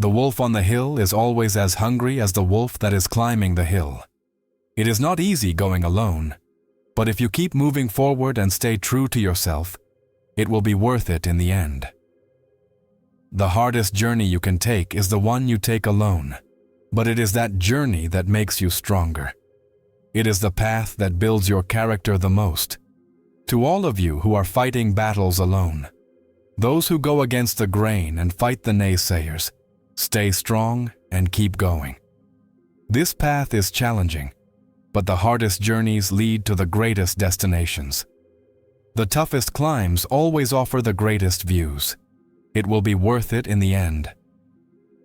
The wolf on the hill is always as hungry as the wolf that is climbing the hill. It is not easy going alone, but if you keep moving forward and stay true to yourself, it will be worth it in the end. The hardest journey you can take is the one you take alone, but it is that journey that makes you stronger. It is the path that builds your character the most. To all of you who are fighting battles alone, those who go against the grain and fight the naysayers, stay strong and keep going. This path is challenging, but the hardest journeys lead to the greatest destinations. The toughest climbs always offer the greatest views. It will be worth it in the end.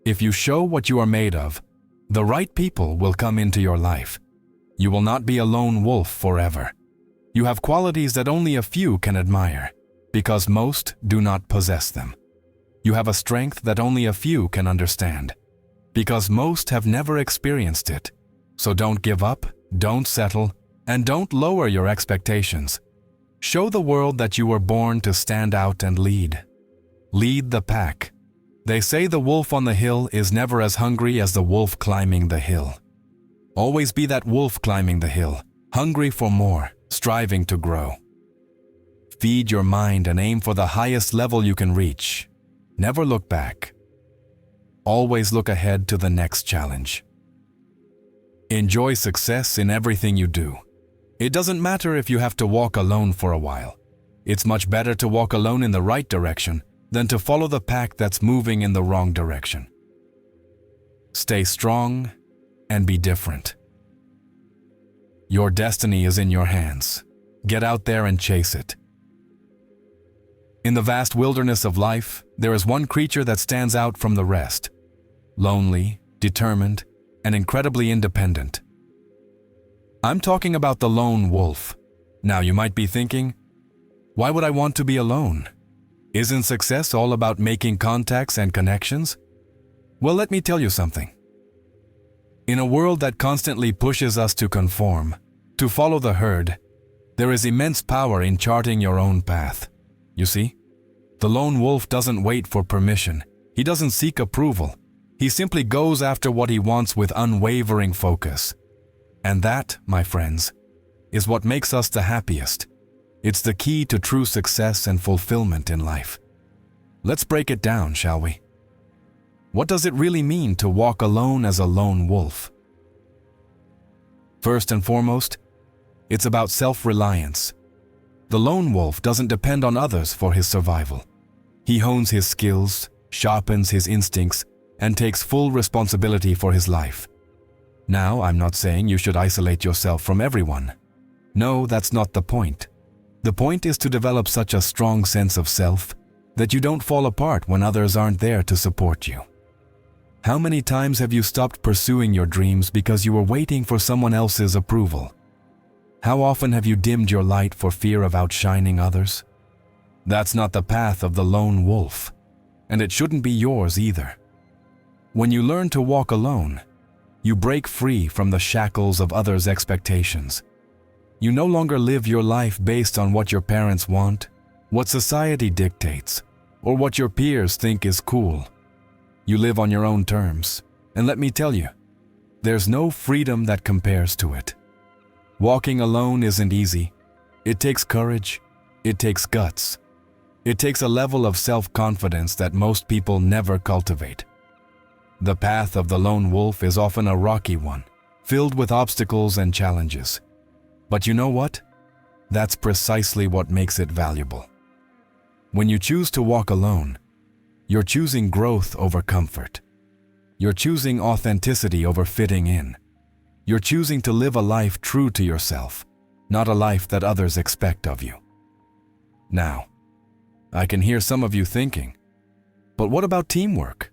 If you show what you are made of, the right people will come into your life. You will not be a lone wolf forever. You have qualities that only a few can admire, because most do not possess them. You have a strength that only a few can understand, because most have never experienced it. So don't give up, don't settle, and don't lower your expectations. Show the world that you were born to stand out and lead. Lead the pack. They say the wolf on the hill is never as hungry as the wolf climbing the hill. Always be that wolf climbing the hill, hungry for more, striving to grow. Feed your mind and aim for the highest level you can reach. Never look back. Always look ahead to the next challenge. Enjoy success in everything you do. It doesn't matter if you have to walk alone for a while. It's much better to walk alone in the right direction than to follow the pack that's moving in the wrong direction. Stay strong and be different. Your destiny is in your hands. Get out there and chase it. In the vast wilderness of life, there is one creature that stands out from the rest. Lonely, determined, and incredibly independent. I'm talking about the lone wolf. Now you might be thinking, why would I want to be alone? Isn't success all about making contacts and connections? Well, let me tell you something. In a world that constantly pushes us to conform, to follow the herd, there is immense power in charting your own path. You see, the lone wolf doesn't wait for permission. He doesn't seek approval. He simply goes after what he wants with unwavering focus. And that, my friends, is what makes us the happiest. It's the key to true success and fulfillment in life. Let's break it down, shall we? What does it really mean to walk alone as a lone wolf? First and foremost, it's about self-reliance. The lone wolf doesn't depend on others for his survival. He hones his skills, sharpens his instincts, and takes full responsibility for his life. Now, I'm not saying you should isolate yourself from everyone. No, that's not the point. The point is to develop such a strong sense of self that you don't fall apart when others aren't there to support you. How many times have you stopped pursuing your dreams because you were waiting for someone else's approval? How often have you dimmed your light for fear of outshining others? That's not the path of the lone wolf, and it shouldn't be yours either. When you learn to walk alone, you break free from the shackles of others' expectations. You no longer live your life based on what your parents want, what society dictates, or what your peers think is cool. You live on your own terms, and let me tell you, there's no freedom that compares to it. Walking alone isn't easy. It takes courage. It takes guts. It takes a level of self-confidence that most people never cultivate. The path of the lone wolf is often a rocky one, filled with obstacles and challenges. But you know what? That's precisely what makes it valuable. When you choose to walk alone, you're choosing growth over comfort. You're choosing authenticity over fitting in. You're choosing to live a life true to yourself, not a life that others expect of you. Now, I can hear some of you thinking, but what about teamwork?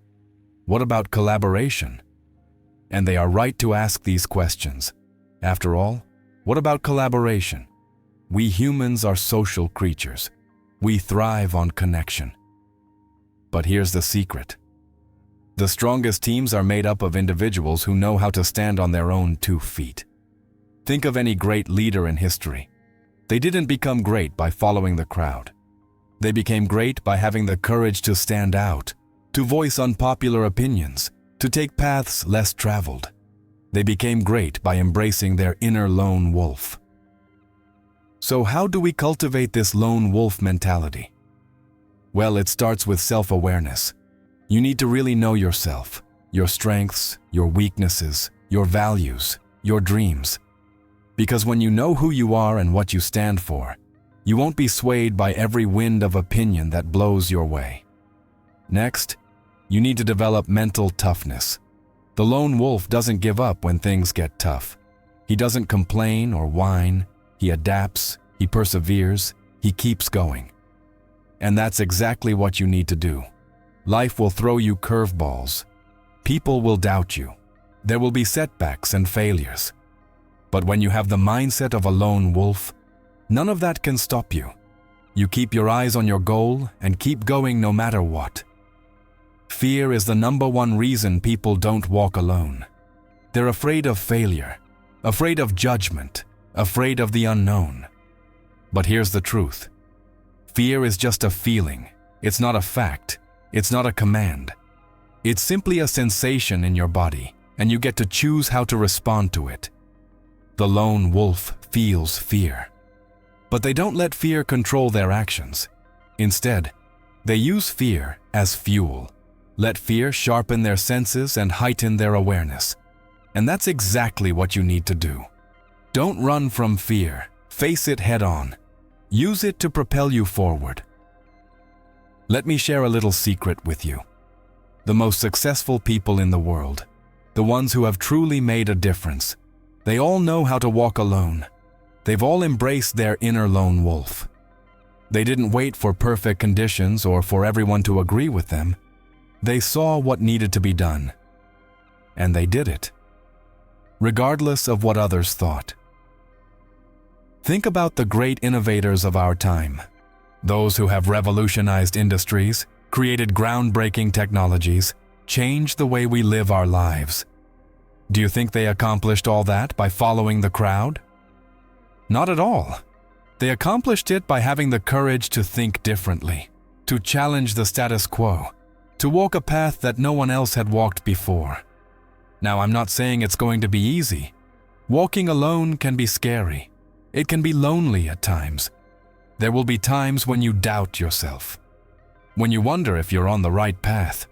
What about collaboration? And they are right to ask these questions. After all, what about collaboration? We humans are social creatures. We thrive on connection. But here's the secret. The strongest teams are made up of individuals who know how to stand on their own 2 feet. Think of any great leader in history. They didn't become great by following the crowd. They became great by having the courage to stand out, to voice unpopular opinions, to take paths less traveled. They became great by embracing their inner lone wolf. So how do we cultivate this lone wolf mentality? Well, it starts with self-awareness. You need to really know yourself, your strengths, your weaknesses, your values, your dreams. Because when you know who you are and what you stand for, you won't be swayed by every wind of opinion that blows your way. Next, you need to develop mental toughness. The lone wolf doesn't give up when things get tough. He doesn't complain or whine. He adapts, he perseveres, he keeps going. And that's exactly what you need to do. Life will throw you curveballs. People will doubt you. There will be setbacks and failures. But when you have the mindset of a lone wolf, none of that can stop you. You keep your eyes on your goal and keep going no matter what. Fear is the #1 reason people don't walk alone. They're afraid of failure, afraid of judgment, afraid of the unknown. But here's the truth. Fear is just a feeling. It's not a fact. It's not a command. It's simply a sensation in your body, and you get to choose how to respond to it. The lone wolf feels fear. But they don't let fear control their actions. Instead, they use fear as fuel. Let fear sharpen their senses and heighten their awareness. And that's exactly what you need to do. Don't run from fear. Face it head on. Use it to propel you forward. Let me share a little secret with you. The most successful people in the world, the ones who have truly made a difference, they all know how to walk alone. They've all embraced their inner lone wolf. They didn't wait for perfect conditions or for everyone to agree with them. They saw what needed to be done, and they did it, regardless of what others thought. Think about the great innovators of our time, those who have revolutionized industries, created groundbreaking technologies, changed the way we live our lives. Do you think they accomplished all that by following the crowd? Not at all. They accomplished it by having the courage to think differently, to challenge the status quo, to walk a path that no one else had walked before. Now, I'm not saying it's going to be easy. Walking alone can be scary. It can be lonely at times. There will be times when you doubt yourself, when you wonder if you're on the right path.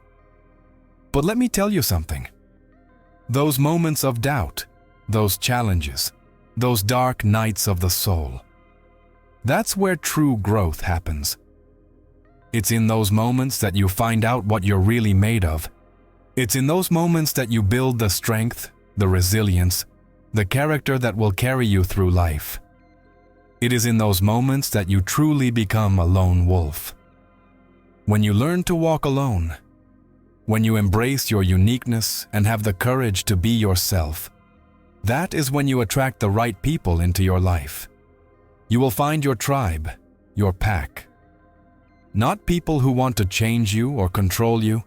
But let me tell you something. Those moments of doubt, those challenges, those dark nights of the soul, that's where true growth happens. It's in those moments that you find out what you're really made of. It's in those moments that you build the strength, the resilience, the character that will carry you through life. It is in those moments that you truly become a lone wolf. When you learn to walk alone, when you embrace your uniqueness and have the courage to be yourself, that is when you attract the right people into your life. You will find your tribe, your pack. Not people who want to change you or control you,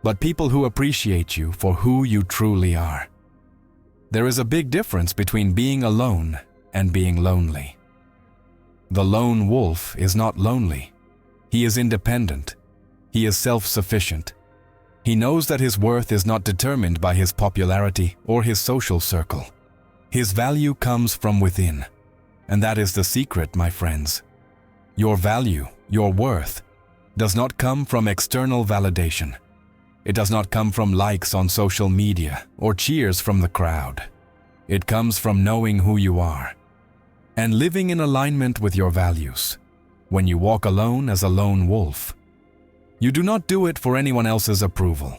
but people who appreciate you for who you truly are. There is a big difference between being alone and being lonely. The lone wolf is not lonely. He is independent. He is self-sufficient. He knows that his worth is not determined by his popularity or his social circle. His value comes from within. And that is the secret, my friends. Your value, your worth, does not come from external validation. It does not come from likes on social media or cheers from the crowd. It comes from knowing who you are and living in alignment with your values. When you walk alone as a lone wolf, you do not do it for anyone else's approval.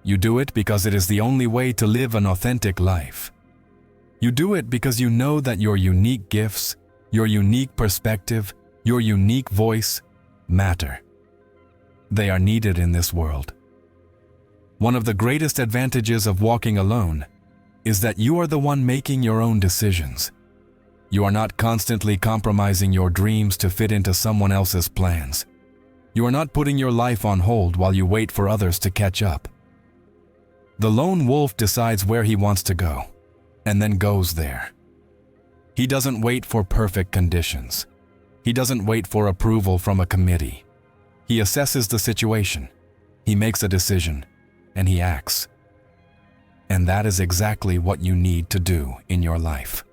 You do it because it is the only way to live an authentic life. You do it because you know that your unique gifts, your unique perspective, your unique voice matter. They are needed in this world. One of the greatest advantages of walking alone is that you are the one making your own decisions. You are not constantly compromising your dreams to fit into someone else's plans. You are not putting your life on hold while you wait for others to catch up. The lone wolf decides where he wants to go, and then goes there. He doesn't wait for perfect conditions. He doesn't wait for approval from a committee. He assesses the situation. He makes a decision, and he acts. And that is exactly what you need to do in your life.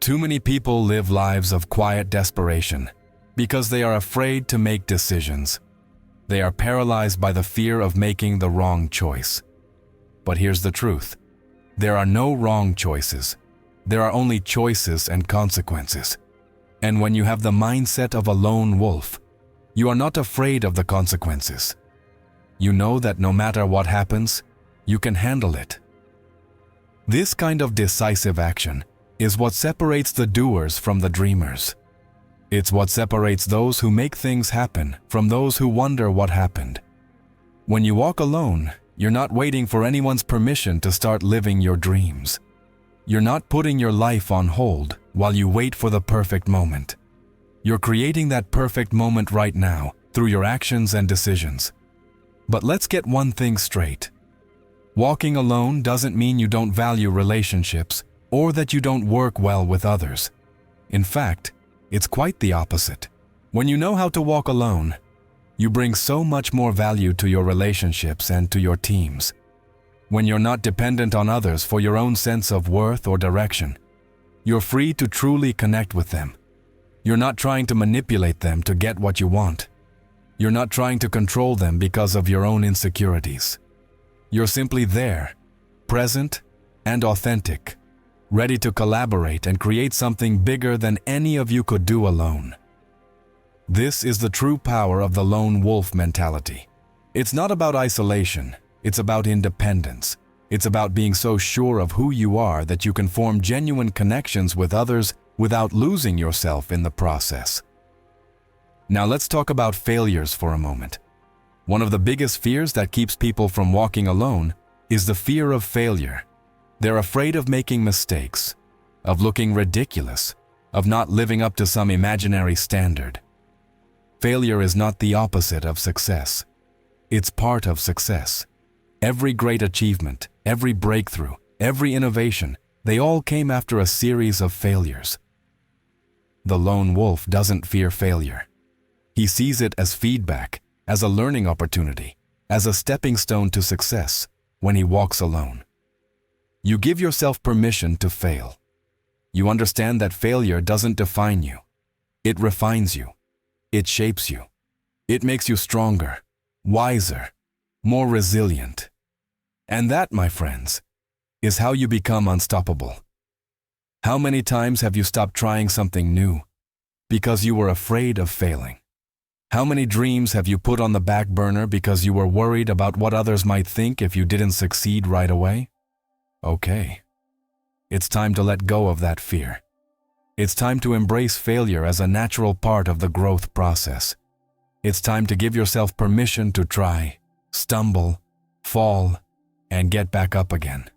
Too many people live lives of quiet desperation because they are afraid to make decisions. They are paralyzed by the fear of making the wrong choice. But here's the truth. There are no wrong choices. There are only choices and consequences. And when you have the mindset of a lone wolf, you are not afraid of the consequences. You know that no matter what happens, you can handle it. This kind of decisive action is what separates the doers from the dreamers. It's what separates those who make things happen from those who wonder what happened. When you walk alone, you're not waiting for anyone's permission to start living your dreams. You're not putting your life on hold while you wait for the perfect moment. You're creating that perfect moment right now through your actions and decisions. But let's get one thing straight. Walking alone doesn't mean you don't value relationships or that you don't work well with others. In fact, it's quite the opposite. When you know how to walk alone, you bring so much more value to your relationships and to your teams. When you're not dependent on others for your own sense of worth or direction, you're free to truly connect with them. You're not trying to manipulate them to get what you want. You're not trying to control them because of your own insecurities. You're simply there, present and authentic, ready to collaborate and create something bigger than any of you could do alone. This is the true power of the lone wolf mentality. It's not about isolation, it's about independence. It's about being so sure of who you are that you can form genuine connections with others without losing yourself in the process. Now let's talk about failures for a moment. One of the biggest fears that keeps people from walking alone is the fear of failure. They're afraid of making mistakes, of looking ridiculous, of not living up to some imaginary standard. Failure is not the opposite of success. It's part of success. Every great achievement, every breakthrough, every innovation, they all came after a series of failures. The lone wolf doesn't fear failure. He sees it as feedback, as a learning opportunity, as a stepping stone to success when he walks alone. You give yourself permission to fail. You understand that failure doesn't define you. It refines you. It shapes you. It makes you stronger, wiser, more resilient. And that, my friends, is how you become unstoppable. How many times have you stopped trying something new because you were afraid of failing? How many dreams have you put on the back burner because you were worried about what others might think if you didn't succeed right away? Okay. It's time to let go of that fear. It's time to embrace failure as a natural part of the growth process. It's time to give yourself permission to try, stumble, fall, and get back up again.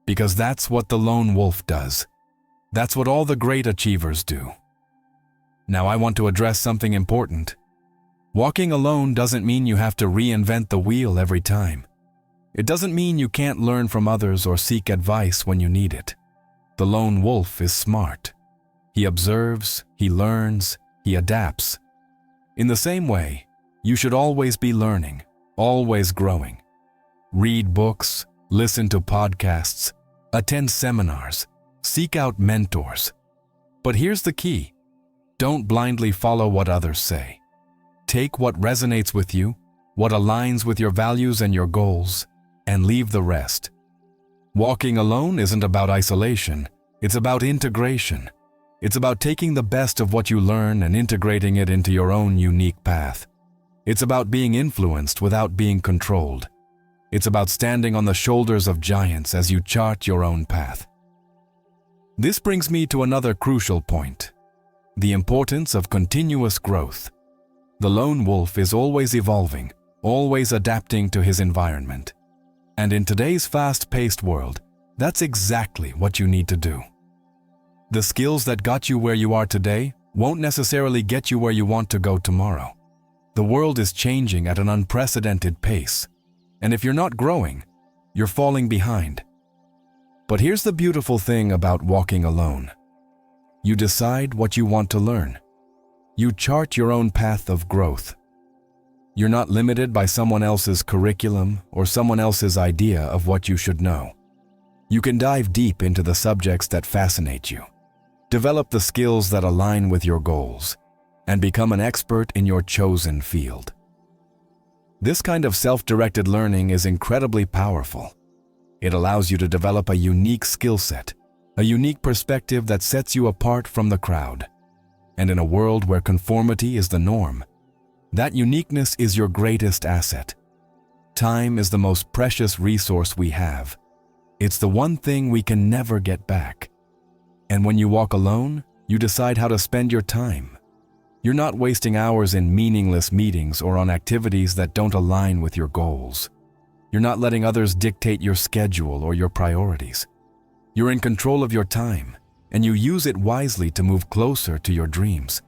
Because that's what the lone wolf does. That's what all the great achievers do. Now I want to address something important. Walking alone doesn't mean you have to reinvent the wheel every time. It doesn't mean you can't learn from others or seek advice when you need it. The lone wolf is smart. He observes, he learns, he adapts. In the same way, you should always be learning, always growing. Read books, listen to podcasts, attend seminars, seek out mentors. But here's the key. Don't blindly follow what others say. Take what resonates with you, what aligns with your values and your goals, and leave the rest. Walking alone isn't about isolation, it's about integration. It's about taking the best of what you learn and integrating it into your own unique path. It's about being influenced without being controlled. It's about standing on the shoulders of giants as you chart your own path. This brings me to another crucial point: the importance of continuous growth. The lone wolf is always evolving, always adapting to his environment. And in today's fast-paced world, that's exactly what you need to do. The skills that got you where you are today won't necessarily get you where you want to go tomorrow. The world is changing at an unprecedented pace, and if you're not growing, you're falling behind. But here's the beautiful thing about walking alone. You decide what you want to learn. You chart your own path of growth. You're not limited by someone else's curriculum or someone else's idea of what you should know. You can dive deep into the subjects that fascinate you, develop the skills that align with your goals, and become an expert in your chosen field. This kind of self-directed learning is incredibly powerful. It allows you to develop a unique skill set, a unique perspective that sets you apart from the crowd. And in a world where conformity is the norm, that uniqueness is your greatest asset. Time is the most precious resource we have. It's the one thing we can never get back. And when you walk alone, you decide how to spend your time. You're not wasting hours in meaningless meetings or on activities that don't align with your goals. You're not letting others dictate your schedule or your priorities. You're in control of your time, and you use it wisely to move closer to your dreams.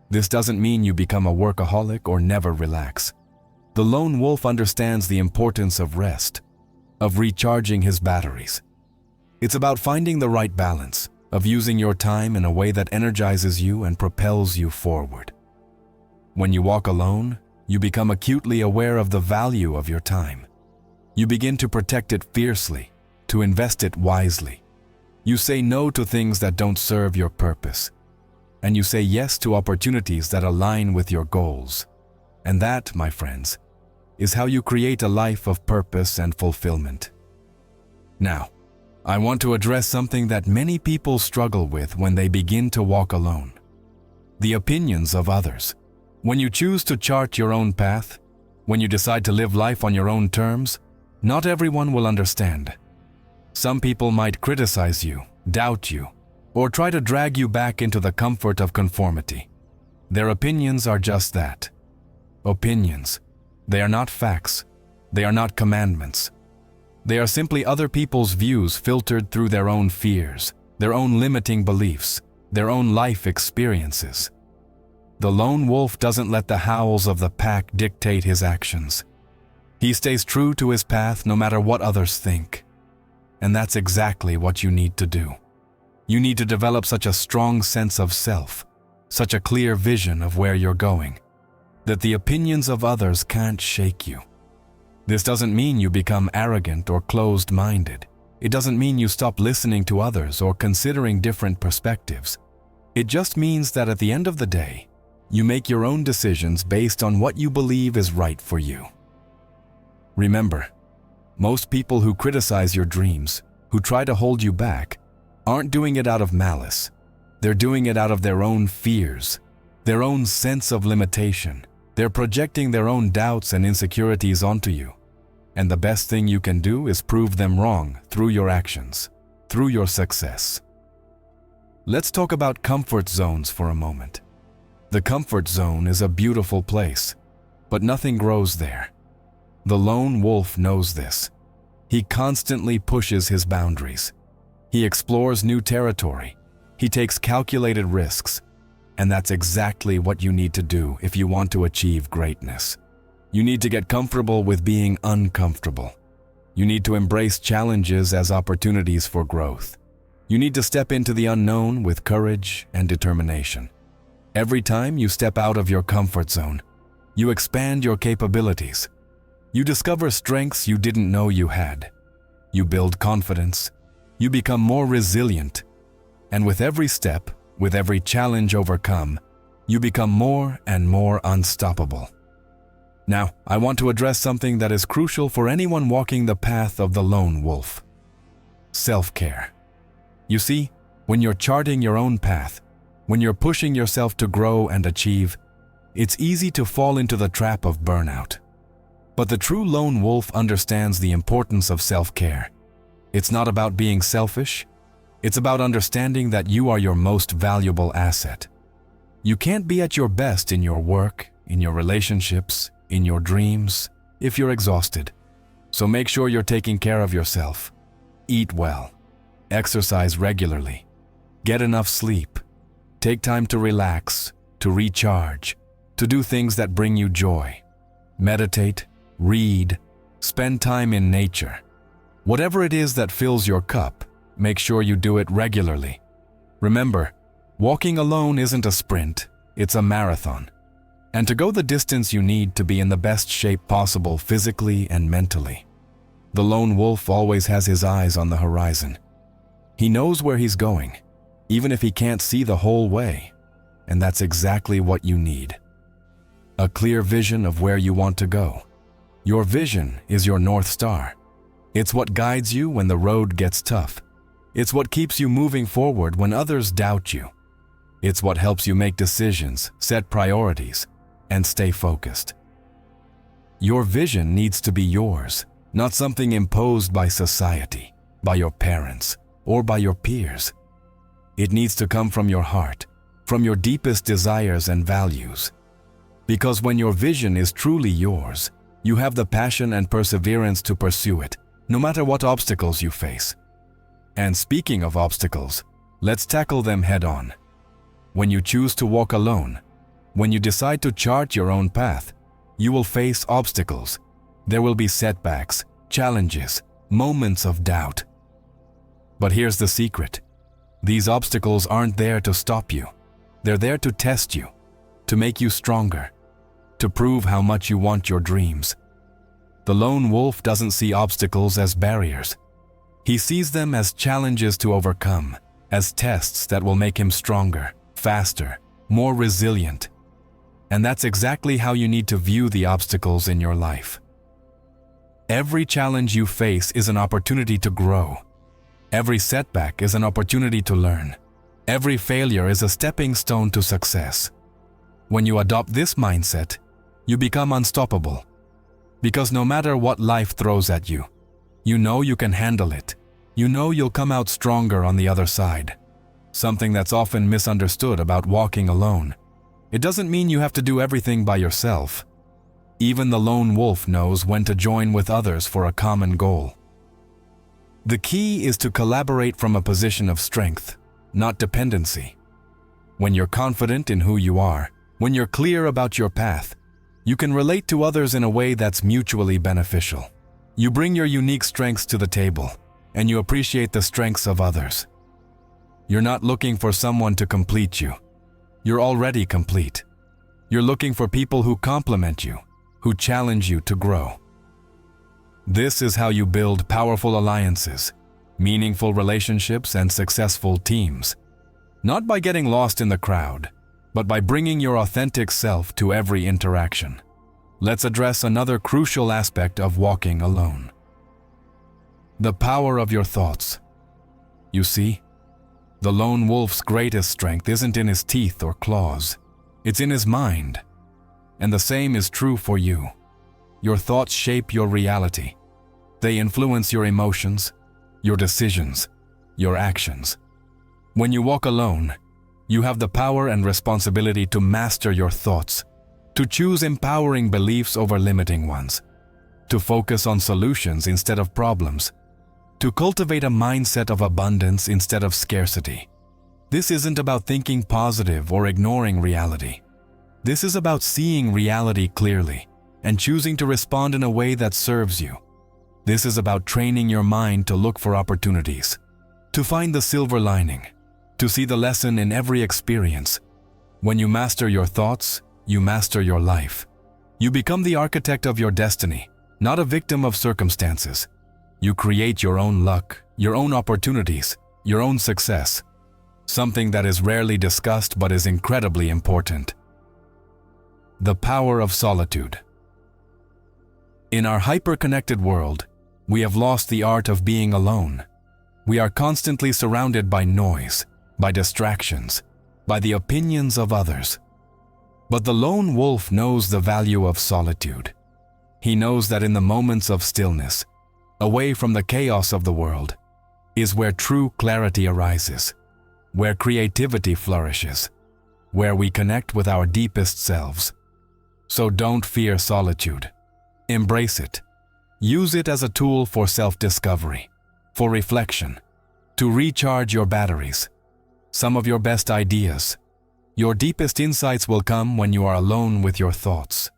This doesn't mean you become a workaholic or never relax. The lone wolf understands the importance of rest, of recharging his batteries. It's about finding the right balance, of using your time in a way that energizes you and propels you forward. When you walk alone, you become acutely aware of the value of your time. You begin to protect it fiercely, to invest it wisely. You say no to things that don't serve your purpose, and you say yes to opportunities that align with your goals. And that, my friends, is how you create a life of purpose and fulfillment. Now, I want to address something that many people struggle with when they begin to walk alone: the opinions of others. When you choose to chart your own path, when you decide to live life on your own terms, not everyone will understand. Some people might criticize you, doubt you, or try to drag you back into the comfort of conformity. Their opinions are just that: opinions. They are not facts. They are not commandments. They are simply other people's views filtered through their own fears, their own limiting beliefs, their own life experiences. The lone wolf doesn't let the howls of the pack dictate his actions. He stays true to his path no matter what others think. And that's exactly what you need to do. You need to develop such a strong sense of self, such a clear vision of where you're going, that the opinions of others can't shake you. This doesn't mean you become arrogant or closed-minded. It doesn't mean you stop listening to others or considering different perspectives. It just means that at the end of the day, you make your own decisions based on what you believe is right for you. Remember, most people who criticize your dreams, who try to hold you back, aren't doing it out of malice. They're doing it out of their own fears, their own sense of limitation. They're projecting their own doubts and insecurities onto you. And the best thing you can do is prove them wrong through your actions, through your success. Let's talk about comfort zones for a moment. The comfort zone is a beautiful place, but nothing grows there. The lone wolf knows this. He constantly pushes his boundaries. He explores new territory. He takes calculated risks. And that's exactly what you need to do if you want to achieve greatness. You need to get comfortable with being uncomfortable. You need to embrace challenges as opportunities for growth. You need to step into the unknown with courage and determination. Every time you step out of your comfort zone, you expand your capabilities. You discover strengths you didn't know you had. You build confidence. You become more resilient. And with every step, with every challenge overcome, you become more and more unstoppable. Now, I want to address something that is crucial for anyone walking the path of the lone wolf: self-care. You see, when you're charting your own path, when you're pushing yourself to grow and achieve, it's easy to fall into the trap of burnout. But the true lone wolf understands the importance of self-care. It's not about being selfish. It's about understanding that you are your most valuable asset. You can't be at your best in your work, in your relationships, in your dreams, if you're exhausted. So make sure you're taking care of yourself. Eat well. Exercise regularly. Get enough sleep. Take time to relax, to recharge, to do things that bring you joy. Meditate, read, spend time in nature. Whatever it is that fills your cup, make sure you do it regularly. Remember, walking alone isn't a sprint, it's a marathon. and to go the distance you need to be in the best shape possible physically and mentally. The lone wolf always has his eyes on the horizon. He knows where he's going, even if he can't see the whole way, and that's exactly what you need. A clear vision of where you want to go. Your vision is your North Star. It's what guides you when the road gets tough. It's what keeps you moving forward when others doubt you. It's what helps you make decisions, set priorities, and stay focused. Your vision needs to be yours, not something imposed by society, by your parents, or by your peers. It needs to come from your heart, from your deepest desires and values. Because when your vision is truly yours, you have the passion and perseverance to pursue it, no matter what obstacles you face. And speaking of obstacles, let's tackle them head-on. When you choose to walk alone, when you decide to chart your own path, you will face obstacles. There will be setbacks, challenges, moments of doubt. But here's the secret. These obstacles aren't there to stop you. They're there to test you, to make you stronger, to prove how much you want your dreams. The lone wolf doesn't see obstacles as barriers. He sees them as challenges to overcome, as tests that will make him stronger, faster, more resilient. And that's exactly how you need to view the obstacles in your life. Every challenge you face is an opportunity to grow. Every setback is an opportunity to learn. Every failure is a stepping stone to success. When you adopt this mindset, you become unstoppable. Because no matter what life throws at you, you know you can handle it. You know you'll come out stronger on the other side. Something that's often misunderstood about walking alone. It doesn't mean you have to do everything by yourself. Even the lone wolf knows when to join with others for a common goal. The key is to collaborate from a position of strength, not dependency. When you're confident in who you are, when you're clear about your path, you can relate to others in a way that's mutually beneficial. You bring your unique strengths to the table, and you appreciate the strengths of others. You're not looking for someone to complete you. You're already complete. You're looking for people who complement you, who challenge you to grow. This is how you build powerful alliances, meaningful relationships, and successful teams. Not by getting lost in the crowd, but by bringing your authentic self to every interaction. Let's address another crucial aspect of walking alone. The power of your thoughts. You see, the lone wolf's greatest strength isn't in his teeth or claws. It's in his mind. And the same is true for you. Your thoughts shape your reality. They influence your emotions, your decisions, your actions. When you walk alone, you have the power and responsibility to master your thoughts, to choose empowering beliefs over limiting ones, to focus on solutions instead of problems, to cultivate a mindset of abundance instead of scarcity. This isn't about thinking positive or ignoring reality. This is about seeing reality clearly and choosing to respond in a way that serves you. This is about training your mind to look for opportunities, to find the silver lining, to see the lesson in every experience. When you master your thoughts, you master your life. You become the architect of your destiny, not a victim of circumstances. You create your own luck, your own opportunities, your own success. Something that is rarely discussed but is incredibly important. The power of solitude. In our hyper-connected world, we have lost the art of being alone. We are constantly surrounded by noise, by distractions, by the opinions of others. But the lone wolf knows the value of solitude. He knows that in the moments of stillness, away from the chaos of the world, is where true clarity arises, where creativity flourishes, where we connect with our deepest selves. So don't fear solitude. Embrace it. Use it as a tool for self-discovery, for reflection, to recharge your batteries. Some of your best ideas, your deepest insights will come when you are alone with your thoughts.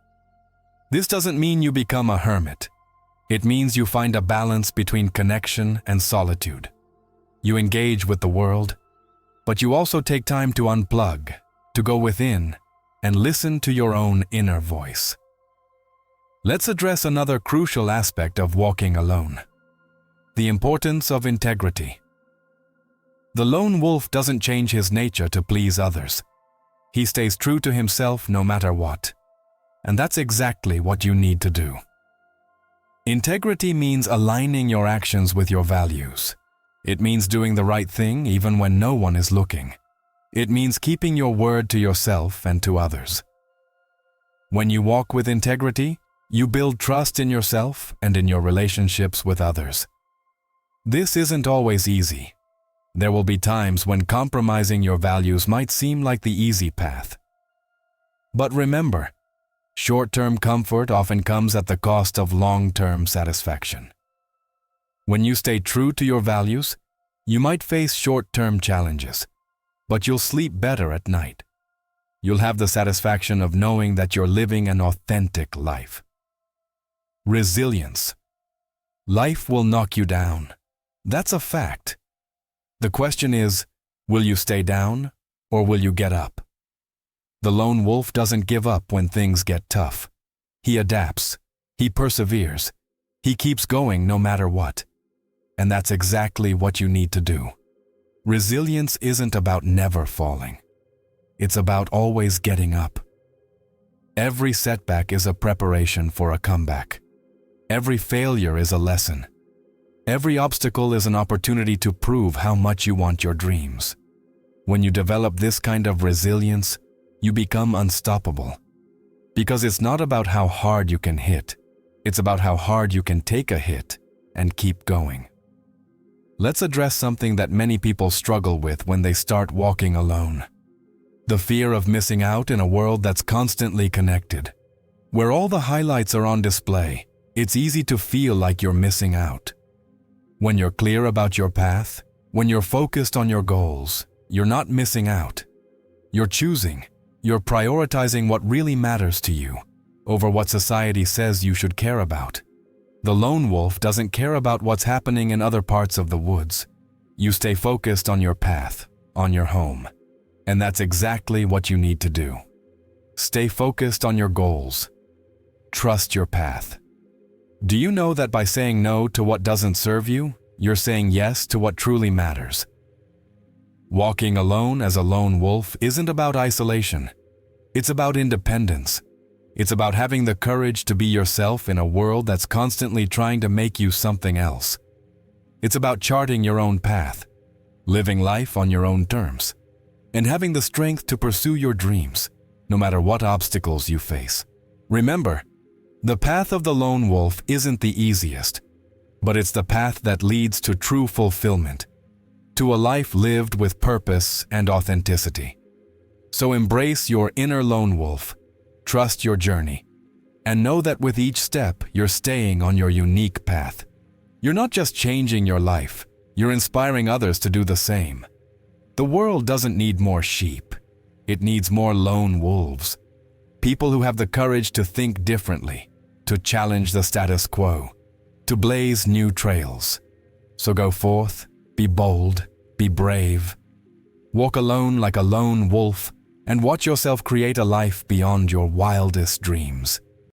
This doesn't mean you become a hermit. It means you find a balance between connection and solitude. You engage with the world, but you also take time to unplug, to go within, and listen to your own inner voice. Let's address another crucial aspect of walking alone: the importance of integrity. The lone wolf doesn't change his nature to please others. He stays true to himself no matter what. And that's exactly what you need to do. Integrity means aligning your actions with your values. It means doing the right thing even when no one is looking. It means keeping your word to yourself and to others. When you walk with integrity, you build trust in yourself and in your relationships with others. This isn't always easy. There will be times when compromising your values might seem like the easy path. But remember, short-term comfort often comes at the cost of long-term satisfaction. When you stay true to your values, you might face short-term challenges, but you'll sleep better at night. You'll have the satisfaction of knowing that you're living an authentic life. Resilience. Life will knock you down. That's a fact. The question is, will you stay down or will you get up? The lone wolf doesn't give up when things get tough. He adapts. He perseveres. He keeps going no matter what. And that's exactly what you need to do. Resilience isn't about never falling. It's about always getting up. Every setback is a preparation for a comeback. Every failure is a lesson. Every obstacle is an opportunity to prove how much you want your dreams. When you develop this kind of resilience, you become unstoppable. Because it's not about how hard you can hit, it's about how hard you can take a hit and keep going. Let's address something that many people struggle with when they start walking alone. The fear of missing out in a world that's constantly connected. Where all the highlights are on display, it's easy to feel like you're missing out. When you're clear about your path, when you're focused on your goals, you're not missing out. You're choosing. You're prioritizing what really matters to you over what society says you should care about. The lone wolf doesn't care about what's happening in other parts of the woods. You stay focused on your path, on your home. And that's exactly what you need to do. Stay focused on your goals. Trust your path. Do you know that by saying no to what doesn't serve you, you're saying yes to what truly matters? Walking alone as a lone wolf isn't about isolation. It's about independence. It's about having the courage to be yourself in a world that's constantly trying to make you something else. It's about charting your own path, living life on your own terms, and having the strength to pursue your dreams, no matter what obstacles you face. Remember, the path of the lone wolf isn't the easiest, but it's the path that leads to true fulfillment, to a life lived with purpose and authenticity. So embrace your inner lone wolf, trust your journey, and know that with each step, you're staying on your unique path. You're not just changing your life, you're inspiring others to do the same. The world doesn't need more sheep. It needs more lone wolves. People who have the courage to think differently, to challenge the status quo, to blaze new trails. So go forth, be bold, be brave. Walk alone like a lone wolf and watch yourself create a life beyond your wildest dreams.